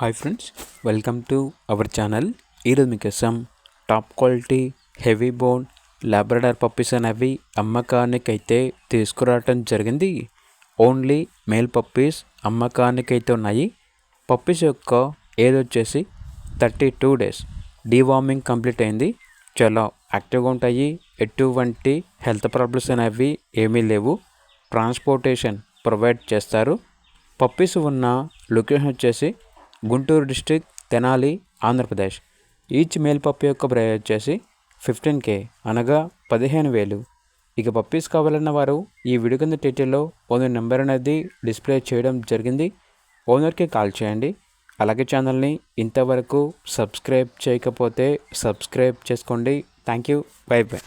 Hi friends, welcome to our channel. ఈరోజు మీకోసం top quality heavy bone Labrador puppies అనేవి అమ్మకానికైతే తీసుకురావటం జరిగింది. ఓన్లీ మేల్ పప్పీస్ అమ్మకానికైతే ఉన్నాయి. పప్పీస్ యొక్క ఏజ్ వచ్చేసి 32 days. డీవార్మింగ్ కంప్లీట్ అయింది. చాలా యాక్టివ్గా ఉంటాయి. ఎటువంటి హెల్త్ ప్రాబ్లమ్స్ అనేవి ఏమీ లేవు. ట్రాన్స్పోర్టేషన్ ప్రొవైడ్ చేస్తారు. పప్పీస్ ఉన్న లొకేషన్ వచ్చేసి Guntur district, Tenali, Andhra Pradesh. Each male puppy యొక్క ప్రైస్ వచ్చేసి 15K అనగా 15,000. ఇక పప్పీస్ కావాలన్న వారు ఈ వీడియో కింద టైటిల్లో ఓనర్ నెంబర్ అనేది డిస్ప్లే చేయడం జరిగింది. ఓనర్కి కాల్ చేయండి. అలాగే ఛానల్ని ఇంతవరకు సబ్స్క్రైబ్ చేయకపోతే సబ్స్క్రైబ్ చేసుకోండి. Thank you. By by.